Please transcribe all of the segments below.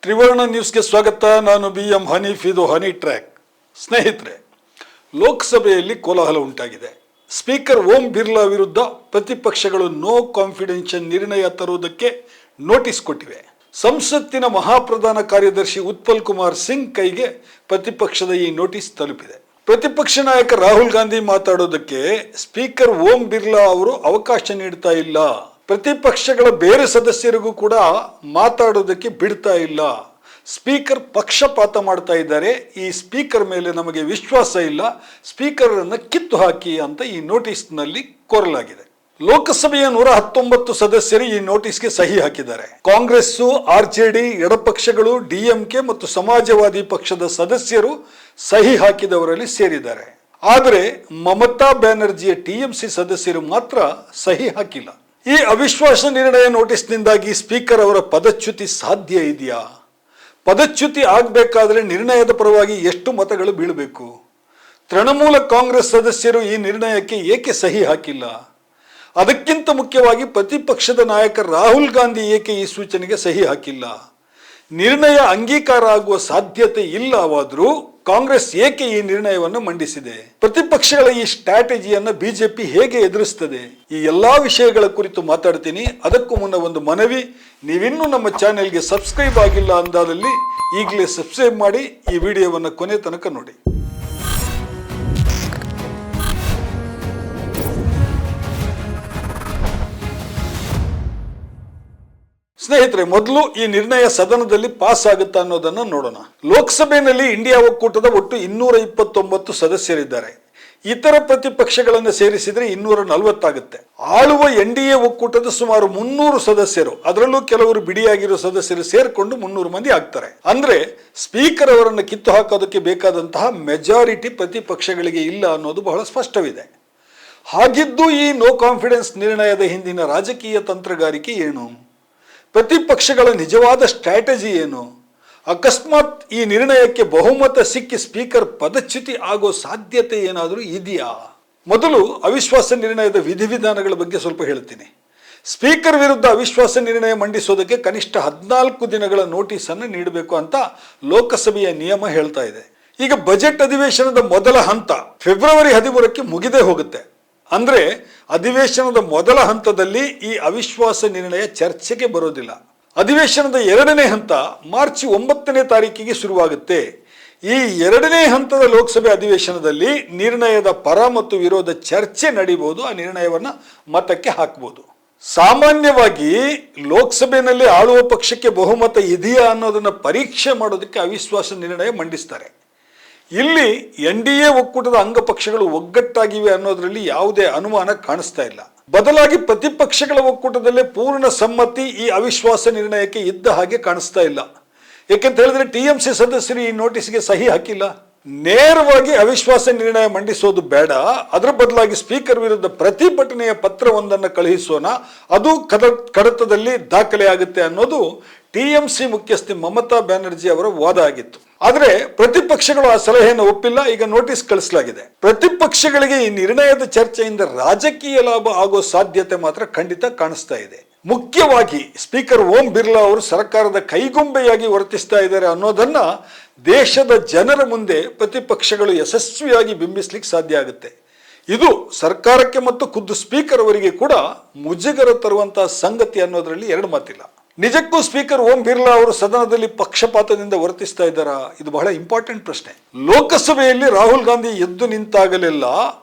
ತ್ರಿವರ್ಣ ನ್ಯೂಸ್ಗೆ ಸ್ವಾಗತ. ನಾನು BM ಹನೀಫ್. ಇದು ಹನಿ ಟ್ರ್ಯಾಕ್. ಸ್ನೇಹಿತರೆ, ಲೋಕಸಭೆಯಲ್ಲಿ ಕೋಲಾಹಲ ಉಂಟಾಗಿದೆ. ಸ್ಪೀಕರ್ ಓಂ ಬಿರ್ಲಾ ವಿರುದ್ಧ ಪ್ರತಿಪಕ್ಷಗಳು ನೋ ಕಾನ್ಫಿಡೆನ್ಸ್ ನಿರ್ಣಯ ತರುವುದಕ್ಕೆ ನೋಟಿಸ್ ಕೊಟ್ಟಿವೆ. ಸಂಸತ್ತಿನ ಮಹಾಪ್ರಧಾನ ಕಾರ್ಯದರ್ಶಿ ಉತ್ಪಲ್ ಕುಮಾರ್ ಸಿಂಗ್ ಕೈಗೆ ಪ್ರತಿಪಕ್ಷದ ಈ ನೋಟಿಸ್ ತಲುಪಿದೆ. ಪ್ರತಿಪಕ್ಷ ನಾಯಕ ರಾಹುಲ್ ಗಾಂಧಿ ಮಾತಾಡೋದಕ್ಕೆ ಸ್ಪೀಕರ್ ಓಂ ಬಿರ್ಲಾ ಅವರು ಅವಕಾಶ ನೀಡ್ತಾ ಇಲ್ಲ. ಪ್ರತಿಪಕ್ಷಗಳ ಬೇರೆ ಸದಸ್ಯರಿಗೂ ಕೂಡ ಮಾತಾಡೋದಕ್ಕೆ ಬಿಡ್ತಾ ಇಲ್ಲ. ಸ್ಪೀಕರ್ ಪಕ್ಷಪಾತ ಮಾಡ್ತಾ ಇದ್ದಾರೆ. ಈ ಸ್ಪೀಕರ್ ಮೇಲೆ ನಮಗೆ ವಿಶ್ವಾಸ ಇಲ್ಲ, ಸ್ಪೀಕರ್ ಅನ್ನು ಕಿತ್ತು ಹಾಕಿ ಅಂತ ಈ ನೋಟಿಸ್ನಲ್ಲಿ ಕೋರಲಾಗಿದೆ. ಲೋಕಸಭೆಯ 119 ಸದಸ್ಯರು ಈ ನೋಟಿಸ್ಗೆ ಸಹಿ ಹಾಕಿದ್ದಾರೆ. ಕಾಂಗ್ರೆಸ್, RJD, ಎಡಪಕ್ಷಗಳು, DMK ಮತ್ತು ಸಮಾಜವಾದಿ ಪಕ್ಷದ ಸದಸ್ಯರು ಸಹಿ ಹಾಕಿದವರಲ್ಲಿ ಸೇರಿದ್ದಾರೆ. ಆದರೆ ಮಮತಾ ಬ್ಯಾನರ್ಜಿಯ TMC ಸದಸ್ಯರು ಮಾತ್ರ ಸಹಿ ಹಾಕಿಲ್ಲ. ಈ ಅವಿಶ್ವಾಸ ನಿರ್ಣಯ ನೋಟಿಸ್ನಿಂದಾಗಿ ಸ್ಪೀಕರ್ ಅವರ ಪದಚ್ಯುತಿ ಸಾಧ್ಯ ಇದೆಯಾ? ಪದಚ್ಯುತಿ ಆಗಬೇಕಾದ್ರೆ ನಿರ್ಣಯದ ಪರವಾಗಿ ಎಷ್ಟು ಮತಗಳು ಬೀಳಬೇಕು? ತೃಣಮೂಲ ಕಾಂಗ್ರೆಸ್ ಸದಸ್ಯರು ಈ ನಿರ್ಣಯಕ್ಕೆ ಏಕೆ ಸಹಿ ಹಾಕಿಲ್ಲ? ಅದಕ್ಕಿಂತ ಮುಖ್ಯವಾಗಿ ಪ್ರತಿಪಕ್ಷದ ನಾಯಕ ರಾಹುಲ್ ಗಾಂಧಿ ಏಕೆ ಈ ಸೂಚನೆಗೆ ಸಹಿ ಹಾಕಿಲ್ಲ? ನಿರ್ಣಯ ಅಂಗೀಕಾರ ಆಗುವ ಸಾಧ್ಯತೆ ಇಲ್ಲವಾದರೂ ಕಾಂಗ್ರೆಸ್ ಏಕೆ ಈ ನಿರ್ಣಯವನ್ನು ಮಂಡಿಸಿದೆ? ಪ್ರತಿಪಕ್ಷಗಳ ಈ ಸ್ಟ್ರಾಟಜಿಯನ್ನು ಬಿಜೆಪಿ ಹೇಗೆ ಎದುರಿಸುತ್ತದೆ? ಈ ಎಲ್ಲಾ ವಿಷಯಗಳ ಕುರಿತು ಮಾತಾಡ್ತೀನಿ. ಅದಕ್ಕೂ ಮುನ್ನ ಒಂದು ಮನವಿ, ನೀವಿನ್ನೂ ನಮ್ಮ ಚಾನೆಲ್ಗೆ ಸಬ್ಸ್ಕ್ರೈಬ್ ಆಗಿಲ್ಲ ಅಂದಾದಲ್ಲಿ ಈಗಲೇ ಸಬ್ಸ್ಕ್ರೈಬ್ ಮಾಡಿ ಈ ವಿಡಿಯೋವನ್ನು ಕೊನೆ ತನಕ ನೋಡಿ. ಸ್ನೇಹಿತರೆ, ಮೊದಲು ಈ ನಿರ್ಣಯ ಸದನದಲ್ಲಿ ಪಾಸ್ ಆಗುತ್ತಾ ಅನ್ನೋದನ್ನು ನೋಡೋಣ. ಲೋಕಸಭೆಯಲ್ಲಿ ಇಂಡಿಯಾ ಒಕ್ಕೂಟದ ಒಟ್ಟು 229 ಸದಸ್ಯರಿದ್ದಾರೆ. ಇತರ ಪ್ರತಿಪಕ್ಷಗಳನ್ನು ಸೇರಿಸಿದರೆ 240 ಆಗುತ್ತೆ. ಆಳುವ NDA ಒಕ್ಕೂಟದ ಸುಮಾರು 300 ಸದಸ್ಯರು, ಅದರಲ್ಲೂ ಕೆಲವರು ಬಿಡಿಯಾಗಿರೋ ಸದಸ್ಯರು ಸೇರ್ಕೊಂಡು 300 ಮಂದಿ ಆಗ್ತಾರೆ. ಅಂದ್ರೆ ಸ್ಪೀಕರ್ ಅವರನ್ನು ಕಿತ್ತು ಹಾಕೋದಕ್ಕೆ ಬೇಕಾದಂತಹ ಮೆಜಾರಿಟಿ ಪ್ರತಿಪಕ್ಷಗಳಿಗೆ ಇಲ್ಲ ಅನ್ನೋದು ಬಹಳ ಸ್ಪಷ್ಟವಿದೆ. ಹಾಗಿದ್ದು ಈ ನೋ ಕಾನ್ಫಿಡೆನ್ಸ್ ನಿರ್ಣಯದ ಹಿಂದಿನ ರಾಜಕೀಯ ತಂತ್ರಗಾರಿಕೆ ಏನು? ಪ್ರತಿಪಕ್ಷಗಳ ನಿಜವಾದ ಸ್ಟ್ರಾಟಜಿ ಏನು? ಅಕಸ್ಮಾತ್ ಈ ನಿರ್ಣಯಕ್ಕೆ ಬಹುಮತ ಸಿಕ್ಕಿ ಸ್ಪೀಕರ್ ಪದಚ್ಯುತಿ ಆಗೋ ಸಾಧ್ಯತೆ ಏನಾದರೂ ಇದೆಯಾ? ಮೊದಲು ಅವಿಶ್ವಾಸ ನಿರ್ಣಯದ ವಿಧಿವಿಧಾನಗಳ ಬಗ್ಗೆ ಸ್ವಲ್ಪ ಹೇಳ್ತೀನಿ. ಸ್ಪೀಕರ್ ವಿರುದ್ಧ ಅವಿಶ್ವಾಸ ನಿರ್ಣಯ ಮಂಡಿಸೋದಕ್ಕೆ ಕನಿಷ್ಠ 14 ದಿನಗಳ ನೋಟಿಸ್ ಅನ್ನು ನೀಡಬೇಕು ಅಂತ ಲೋಕಸಭೆಯ ನಿಯಮ ಹೇಳ್ತಾ ಇದೆ. ಈಗ ಬಜೆಟ್ ಅಧಿವೇಶನದ ಮೊದಲ ಹಂತ ಫೆಬ್ರವರಿ 13ಕ್ಕೆ ಮುಗಿದೇ ಹೋಗುತ್ತೆ. ಅಂದ್ರೆ ಅಧಿವೇಶನದ ಮೊದಲ ಹಂತದಲ್ಲಿ ಈ ಅವಿಶ್ವಾಸ ನಿರ್ಣಯ ಚರ್ಚೆಗೆ ಬರೋದಿಲ್ಲ. ಅಧಿವೇಶನದ 2ನೇ ಹಂತ ಮಾರ್ಚ್ 9ನೇ ತಾರೀಕಿಗೆ ಶುರುವಾಗುತ್ತೆ. ಈ 2ನೇ ಹಂತದ ಲೋಕಸಭೆ ಅಧಿವೇಶನದಲ್ಲಿ ನಿರ್ಣಯದ ಪರ ಮತ್ತು ವಿರೋಧ ಚರ್ಚೆ ನಡೀಬಹುದು. ಆ ನಿರ್ಣಯವನ್ನ ಮತಕ್ಕೆ ಹಾಕಬಹುದು. ಸಾಮಾನ್ಯವಾಗಿ ಲೋಕಸಭೆಯಲ್ಲಿ ಆಳುವ ಪಕ್ಷಕ್ಕೆ ಬಹುಮತ ಇದೆಯಾ ಅನ್ನೋದನ್ನ ಪರೀಕ್ಷೆ ಮಾಡೋದಕ್ಕೆ ಅವಿಶ್ವಾಸ ನಿರ್ಣಯ ಮಂಡಿಸ್ತಾರೆ. ಇಲ್ಲಿ NDA ಒಕ್ಕೂಟದ ಅಂಗಪಕ್ಷಗಳು ಒಗ್ಗಟ್ಟಾಗಿವೆ ಅನ್ನೋದ್ರಲ್ಲಿ ಯಾವುದೇ ಅನುಮಾನ ಕಾಣಿಸ್ತಾ ಇಲ್ಲ. ಬದಲಾಗಿ ಪ್ರತಿಪಕ್ಷಗಳ ಒಕ್ಕೂಟದಲ್ಲೇ ಪೂರ್ಣ ಸಮ್ಮತಿ ಈ ಅವಿಶ್ವಾಸ ನಿರ್ಣಯಕ್ಕೆ ಇದ್ದ ಹಾಗೆ ಕಾಣಿಸ್ತಾ ಇಲ್ಲ. ಯಾಕೆಂತ ಹೇಳಿದ್ರೆ TMC ಸದಸ್ಯರು ಈ ನೋಟಿಸ್ಗೆ ಸಹಿ ಹಾಕಿಲ್ಲ. ನೇರವಾಗಿ ಅವಿಶ್ವಾಸ ನಿರ್ಣಯ ಮಂಡಿಸೋದು ಬೇಡ, ಅದರ ಬದಲಾಗಿ ಸ್ಪೀಕರ್ ವಿರುದ್ಧ ಪ್ರತಿಭಟನೆಯ ಪತ್ರವೊಂದನ್ನು ಕಳುಹಿಸೋಣ, ಅದು ಕಡತದಲ್ಲಿ ದಾಖಲೆ ಆಗುತ್ತೆ ಅನ್ನೋದು TMC ಮುಖ್ಯಸ್ಥೆ ಮಮತಾ ಬ್ಯಾನರ್ಜಿ ಅವರ ವಾದ ಆಗಿತ್ತು. ಆದರೆ ಪ್ರತಿಪಕ್ಷಗಳು ಆ ಸಲಹೆಯನ್ನು ಒಪ್ಪಿಲ್ಲ. ಈಗ ನೋಟಿಸ್ ಕಳಿಸಲಾಗಿದೆ. ಪ್ರತಿಪಕ್ಷಗಳಿಗೆ ಈ ನಿರ್ಣಯದ ಚರ್ಚೆಯಿಂದ ರಾಜಕೀಯ ಲಾಭ ಆಗೋ ಸಾಧ್ಯತೆ ಮಾತ್ರ ಖಂಡಿತ ಕಾಣಿಸ್ತಾ ಇದೆ. ಮುಖ್ಯವಾಗಿ ಸ್ಪೀಕರ್ ಓಂ ಬಿರ್ಲಾ ಅವರು ಸರ್ಕಾರದ ಕೈಗೊಂಬೆಯಾಗಿ ವರ್ತಿಸ್ತಾ ಇದ್ದಾರೆ ಅನ್ನೋದನ್ನ ದೇಶದ ಜನರ ಮುಂದೆ ಪ್ರತಿಪಕ್ಷಗಳು ಯಶಸ್ವಿಯಾಗಿ ಬಿಂಬಿಸ್ಲಿಕ್ಕೆ ಸಾಧ್ಯ ಆಗುತ್ತೆ. ಇದು ಸರ್ಕಾರಕ್ಕೆ ಮತ್ತು ಖುದ್ದು ಸ್ಪೀಕರ್ ಅವರಿಗೆ ಕೂಡ ಮುಜುಗರ ತರುವಂತಹ ಸಂಗತಿ ಅನ್ನೋದರಲ್ಲಿ ಎರಡು ಮಾತಿಲ್ಲ. ನಿಜಕ್ಕೂ ಸ್ಪೀಕರ್ ಓಂ ಬಿರ್ಲಾ ಅವರು ಸದನದಲ್ಲಿ ಪಕ್ಷಪಾತದಿಂದ ವರ್ತಿಸ್ತಾ ಇದ್ದಾರಾ? ಇದು ಬಹಳ ಇಂಪಾರ್ಟೆಂಟ್ ಪ್ರಶ್ನೆ. ಲೋಕಸಭೆಯಲ್ಲಿ ರಾಹುಲ್ ಗಾಂಧಿ ಎದ್ದು ನಿಂತಾಗಲೆಲ್ಲ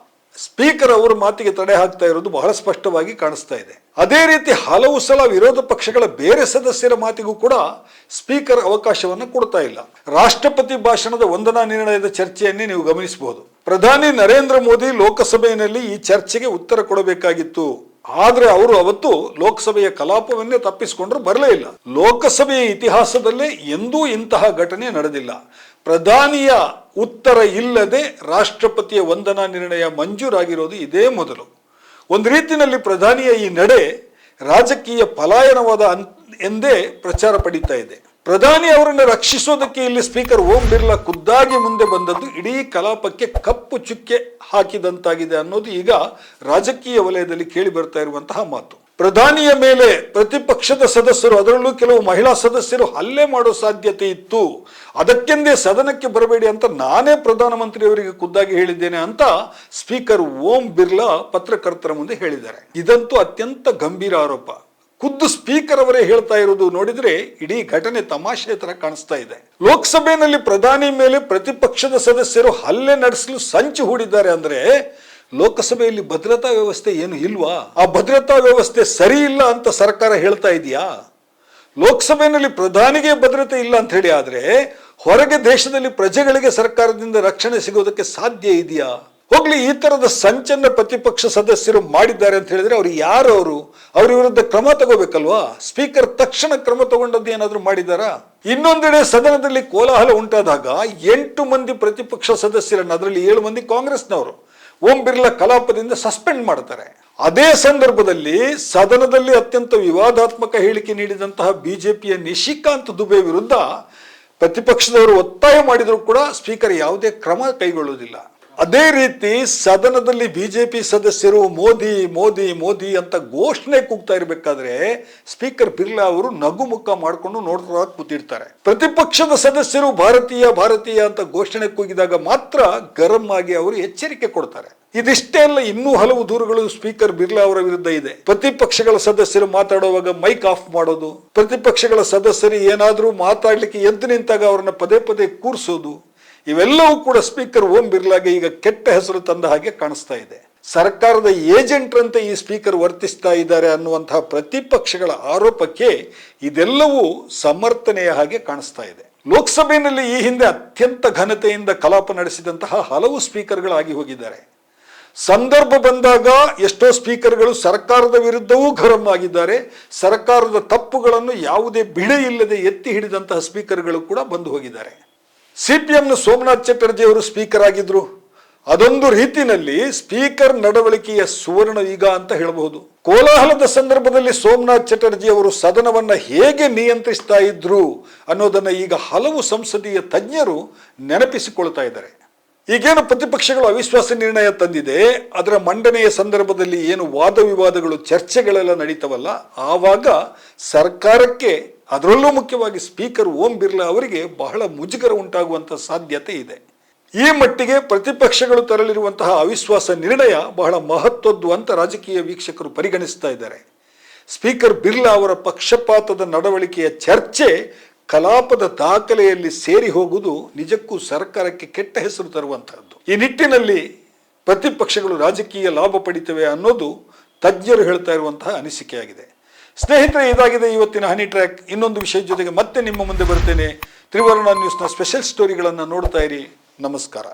ಸ್ಪೀಕರ್ ಅವರ ಮಾತಿಗೆ ತಡೆ ಹಾಕ್ತಾ ಇರೋದು ಬಹಳ ಸ್ಪಷ್ಟವಾಗಿ ಕಾಣಿಸ್ತಾ ಇದೆ. ಅದೇ ರೀತಿ ಹಲವು ಸಲ ವಿರೋಧ ಪಕ್ಷಗಳ ಬೇರೆ ಸದಸ್ಯರ ಮಾತಿಗೂ ಕೂಡ ಸ್ಪೀಕರ್ ಅವಕಾಶವನ್ನು ಕೊಡ್ತಾ ಇಲ್ಲ. ರಾಷ್ಟ್ರಪತಿ ಭಾಷಣದ ವಂದನಾ ನಿರ್ಣಯದ ಚರ್ಚೆಯನ್ನೇ ನೀವು ಗಮನಿಸಬಹುದು. ಪ್ರಧಾನಿ ನರೇಂದ್ರ ಮೋದಿ ಲೋಕಸಭೆಯಲ್ಲಿ ಈ ಚರ್ಚೆಗೆ ಉತ್ತರ ಕೊಡಬೇಕಾಗಿತ್ತು. ಆದ್ರೆ ಅವರು ಅವತ್ತು ಲೋಕಸಭೆಯ ಕಲಾಪವನ್ನೇ ತಪ್ಪಿಸಿಕೊಂಡ್ರು, ಬರಲೇ ಇಲ್ಲ. ಲೋಕಸಭೆಯ ಇತಿಹಾಸದಲ್ಲೇ ಎಂದೂ ಇಂತಹ ಘಟನೆ ನಡೆದಿಲ್ಲ. ಪ್ರಧಾನಿಯ ಉತ್ತರ ಇಲ್ಲದೆ ರಾಷ್ಟ್ರಪತಿಯ ವಂದನಾ ನಿರ್ಣಯ ಮಂಜೂರಾಗಿರೋದು ಇದೇ ಮೊದಲು. ಒಂದು ರೀತಿಯಲ್ಲಿ ಪ್ರಧಾನಿಯ ಈ ನಡೆ ರಾಜಕೀಯ ಪಲಾಯನವಾದ ಎಂದೇ ಪ್ರಚಾರ ಪಡೀತಾ ಇದೆ. ಪ್ರಧಾನಿ ಅವರನ್ನು ರಕ್ಷಿಸೋದಕ್ಕೆ ಇಲ್ಲಿ ಸ್ಪೀಕರ್ ಓಂ ಬಿರ್ಲಾ ಖುದ್ದಾಗಿ ಮುಂದೆ ಬಂದದ್ದು ಇಡೀ ಕಲಾಪಕ್ಕೆ ಕಪ್ಪು ಚುಕ್ಕೆ ಹಾಕಿದಂತಾಗಿದೆ ಅನ್ನೋದು ಈಗ ರಾಜಕೀಯ ವಲಯದಲ್ಲಿ ಕೇಳಿ ಬರ್ತಾ ಇರುವಂತಹ ಮಾತು. ಪ್ರಧಾನಿಯ ಮೇಲೆ ಪ್ರತಿಪಕ್ಷದ ಸದಸ್ಯರು, ಅದರಲ್ಲೂ ಕೆಲವು ಮಹಿಳಾ ಸದಸ್ಯರು ಹಲ್ಲೆ ಮಾಡೋ ಸಾಧ್ಯತೆ ಇತ್ತು, ಅದಕ್ಕೆಂದೇ ಸದನಕ್ಕೆ ಬರಬೇಡಿ ಅಂತ ನಾನೇ ಪ್ರಧಾನಮಂತ್ರಿಯವರಿಗೆ ಖುದ್ದಾಗಿ ಹೇಳಿದ್ದೇನೆ ಅಂತ ಸ್ಪೀಕರ್ ಓಂ ಬಿರ್ಲಾ ಪತ್ರಕರ್ತರ ಮುಂದೆ ಹೇಳಿದ್ದಾರೆ. ಇದಂತೂ ಅತ್ಯಂತ ಗಂಭೀರ ಆರೋಪ. ಖುದ್ದು ಸ್ಪೀಕರ್ ಅವರೇ ಹೇಳ್ತಾ ಇರೋದು ನೋಡಿದ್ರೆ ಇಡೀ ಘಟನೆ ತಮಾಷೆ ತರ ಕಾಣಿಸ್ತಾ ಇದೆ. ಲೋಕಸಭೆಯಲ್ಲಿ ಪ್ರಧಾನಿ ಮೇಲೆ ಪ್ರತಿಪಕ್ಷದ ಸದಸ್ಯರು ಹಲ್ಲೆ ನಡೆಸಲು ಸಂಚು ಹೂಡಿದ್ದಾರೆ ಅಂದ್ರೆ ಲೋಕಸಭೆಯಲ್ಲಿ ಭದ್ರತಾ ವ್ಯವಸ್ಥೆ ಏನು ಇಲ್ವಾ? ಆ ಭದ್ರತಾ ವ್ಯವಸ್ಥೆ ಸರಿ ಇಲ್ಲ ಅಂತ ಸರ್ಕಾರ ಹೇಳ್ತಾ ಇದೆಯಾ? ಲೋಕಸಭೆಯಲ್ಲಿ ಪ್ರಧಾನಿಗೆ ಭದ್ರತೆ ಇಲ್ಲ ಅಂತ ಹೇಳಿ ಆದ್ರೆ ಹೊರಗೆ ದೇಶದಲ್ಲಿ ಪ್ರಜೆಗಳಿಗೆ ಸರ್ಕಾರದಿಂದ ರಕ್ಷಣೆ ಸಿಗೋದಕ್ಕೆ ಸಾಧ್ಯ ಇದೆಯಾ? ಹೋಗ್ಲಿ, ಈ ತರದ ಸಂಚನ್ನ ಪ್ರತಿಪಕ್ಷ ಸದಸ್ಯರು ಮಾಡಿದ್ದಾರೆ ಅಂತ ಹೇಳಿದ್ರೆ ಅವ್ರು ಯಾರು? ಅವ್ರ ವಿರುದ್ಧ ಕ್ರಮ ತಗೋಬೇಕಲ್ವಾ? ಸ್ಪೀಕರ್ ತಕ್ಷಣ ಕ್ರಮ ತಗೊಂಡದ್ದು ಏನಾದ್ರು ಮಾಡಿದಾರಾ? ಇನ್ನೊಂದೆಡೆ ಸದನದಲ್ಲಿ ಕೋಲಾಹಲ ಉಂಟಾದಾಗ 8 ಮಂದಿ ಪ್ರತಿಪಕ್ಷ ಸದಸ್ಯರನ್ನು, ಅದರಲ್ಲಿ 7 ಮಂದಿ ಕಾಂಗ್ರೆಸ್ನವರು, ಓಂ ಬಿರ್ಲಾ ಕಲಾಪದಿಂದ ಸಸ್ಪೆಂಡ್ ಮಾಡ್ತಾರೆ. ಅದೇ ಸಂದರ್ಭದಲ್ಲಿ ಸದನದಲ್ಲಿ ಅತ್ಯಂತ ವಿವಾದಾತ್ಮಕ ಹೇಳಿಕೆ ನೀಡಿದಂತಹ ಬಿಜೆಪಿಯ ನಿಶಿಕಾಂತ್ ದುಬೆ ವಿರುದ್ಧ ಪ್ರತಿಪಕ್ಷದವರು ಒತ್ತಾಯ ಮಾಡಿದ್ರು ಕೂಡ ಸ್ಪೀಕರ್ ಯಾವುದೇ ಕ್ರಮ ಕೈಗೊಳ್ಳುವುದಿಲ್ಲ. ಅದೇ ರೀತಿ ಸದನದಲ್ಲಿ ಬಿಜೆಪಿ ಸದಸ್ಯರು ಮೋದಿ ಮೋದಿ ಮೋದಿ ಅಂತ ಘೋಷಣೆ ಕೂಗ್ತಾ ಇರಬೇಕಾದ್ರೆ ಸ್ಪೀಕರ್ ಬಿರ್ಲಾ ಅವರು ನಗುಮುಖ ಮಾಡಿಕೊಂಡು ನೋಡ್ತಾ ಕೂತಿರ್ತಾರೆ. ಪ್ರತಿಪಕ್ಷದ ಸದಸ್ಯರು ಭಾರತೀಯ ಭಾರತೀಯ ಅಂತ ಘೋಷಣೆ ಕೂಗಿದಾಗ ಮಾತ್ರ ಗರಂ ಆಗಿ ಅವರು ಎಚ್ಚರಿಕೆ ಕೊಡ್ತಾರೆ. ಇದಿಷ್ಟೇ ಅಲ್ಲ, ಇನ್ನೂ ಹಲವು ದೂರುಗಳು ಸ್ಪೀಕರ್ ಬಿರ್ಲಾ ಅವರ ವಿರುದ್ಧ ಇದೆ. ಪ್ರತಿಪಕ್ಷಗಳ ಸದಸ್ಯರು ಮಾತಾಡುವಾಗ ಮೈಕ್ ಆಫ್ ಮಾಡೋದು, ಪ್ರತಿಪಕ್ಷಗಳ ಸದಸ್ಯರು ಏನಾದ್ರೂ ಮಾತಾಡ್ಲಿಕ್ಕೆ ಎದ್ದು ನಿಂತಾಗ ಅವರನ್ನ ಪದೇ ಪದೇ ಕೂರಿಸೋದು, ಇವೆಲ್ಲವೂ ಕೂಡ ಸ್ಪೀಕರ್ ಓಂ ಬಿರ್ಲಾಗೆ ಈಗ ಕೆಟ್ಟ ಹೆಸರು ತಂದ ಹಾಗೆ ಕಾಣಿಸ್ತಾ ಇದೆ. ಸರ್ಕಾರದ ಏಜೆಂಟ್ರಂತೆ ಈ ಸ್ಪೀಕರ್ ವರ್ತಿಸ್ತಾ ಇದ್ದಾರೆ ಅನ್ನುವಂತಹ ಪ್ರತಿಪಕ್ಷಗಳ ಆರೋಪಕ್ಕೆ ಇದೆಲ್ಲವೂ ಸಮರ್ಥನೆಯ ಹಾಗೆ ಕಾಣಿಸ್ತಾ ಇದೆ. ಲೋಕಸಭೆಯಲ್ಲಿ ಈ ಹಿಂದೆ ಅತ್ಯಂತ ಘನತೆಯಿಂದ ಕಲಾಪ ನಡೆಸಿದಂತಹ ಹಲವು ಸ್ಪೀಕರ್ಗಳಾಗಿ ಹೋಗಿದ್ದಾರೆ. ಸಂದರ್ಭ ಬಂದಾಗ ಎಷ್ಟೋ ಸ್ಪೀಕರ್ಗಳು ಸರ್ಕಾರದ ವಿರುದ್ಧವೂ ಗರಂ ಆಗಿದ್ದಾರೆ. ಸರ್ಕಾರದ ತಪ್ಪುಗಳನ್ನು ಯಾವುದೇ ಬಿಳೆ ಇಲ್ಲದೆ ಎತ್ತಿ ಹಿಡಿದಂತಹ ಸ್ಪೀಕರ್ಗಳು ಕೂಡ ಬಂದು ಹೋಗಿದ್ದಾರೆ. ಸಿಪಿಎಂನ ಸೋಮನಾಥ್ ಚಟರ್ಜಿ ಅವರು ಸ್ಪೀಕರ್ ಆಗಿದ್ರು. ಅದೊಂದು ರೀತಿಯಲ್ಲಿ ಸ್ಪೀಕರ್ ನಡವಳಿಕೆಯ ಸುವರ್ಣ ಯುಗ ಅಂತ ಹೇಳಬಹುದು. ಕೋಲಾಹಲದ ಸಂದರ್ಭದಲ್ಲಿ ಸೋಮನಾಥ್ ಚಟರ್ಜಿ ಅವರು ಸದನವನ್ನ ಹೇಗೆ ನಿಯಂತ್ರಿಸ್ತಾ ಇದ್ರು ಅನ್ನೋದನ್ನ ಈಗ ಹಲವು ಸಂಸದೀಯ ತಜ್ಞರು ನೆನಪಿಸಿಕೊಳ್ತಾ ಇದ್ದಾರೆ. ಈಗೇನು ಪ್ರತಿಪಕ್ಷಗಳು ಅವಿಶ್ವಾಸ ನಿರ್ಣಯ ತಂದಿದೆ, ಅದರ ಮಂಡನೆಯ ಸಂದರ್ಭದಲ್ಲಿ ಏನು ವಾದ ವಿವಾದಗಳು ಚರ್ಚೆಗಳೆಲ್ಲ ನಡೀತವಲ್ಲ, ಆವಾಗ ಸರ್ಕಾರಕ್ಕೆ, ಅದರಲ್ಲೂ ಮುಖ್ಯವಾಗಿ ಸ್ಪೀಕರ್ ಓಂ ಬಿರ್ಲಾ ಅವರಿಗೆ ಬಹಳ ಮುಜುಗರ ಉಂಟಾಗುವಂಥ ಸಾಧ್ಯತೆ ಇದೆ. ಈ ಮಟ್ಟಿಗೆ ಪ್ರತಿಪಕ್ಷಗಳು ತರಲಿರುವಂತಹ ಅವಿಶ್ವಾಸ ನಿರ್ಣಯ ಬಹಳ ಮಹತ್ವದ್ದು ಅಂತ ರಾಜಕೀಯ ವೀಕ್ಷಕರು ಪರಿಗಣಿಸ್ತಾ ಇದ್ದಾರೆ. ಸ್ಪೀಕರ್ ಬಿರ್ಲಾ ಅವರ ಪಕ್ಷಪಾತದ ನಡವಳಿಕೆಯ ಚರ್ಚೆ ಕಲಾಪದ ದಾಖಲೆಯಲ್ಲಿ ಸೇರಿ ಹೋಗುವುದು ನಿಜಕ್ಕೂ ಸರ್ಕಾರಕ್ಕೆ ಕೆಟ್ಟ ಹೆಸರು ತರುವಂತಹದ್ದು. ಈ ನಿಟ್ಟಿನಲ್ಲಿ ಪ್ರತಿಪಕ್ಷಗಳು ರಾಜಕೀಯ ಲಾಭ ಪಡಿತವೆ ಅನ್ನೋದು ತಜ್ಞರು ಹೇಳ್ತಾ ಇರುವಂತಹ ಅನಿಸಿಕೆಯಾಗಿದೆ. ಸ್ನೇಹಿತರೆ, ಇದಾಗಿದೆ ಇವತ್ತಿನ ಹನಿ ಟ್ರ್ಯಾಕ್. ಇನ್ನೊಂದು ವಿಷಯದ ಜೊತೆಗೆ ಮತ್ತೆ ನಿಮ್ಮ ಮುಂದೆ ಬರ್ತೇನೆ. ತ್ರಿವರ್ಣ ನ್ಯೂಸ್ನ ಸ್ಪೆಷಲ್ ಸ್ಟೋರಿಗಳನ್ನು ನೋಡ್ತಾ ಇರಿ. ನಮಸ್ಕಾರ.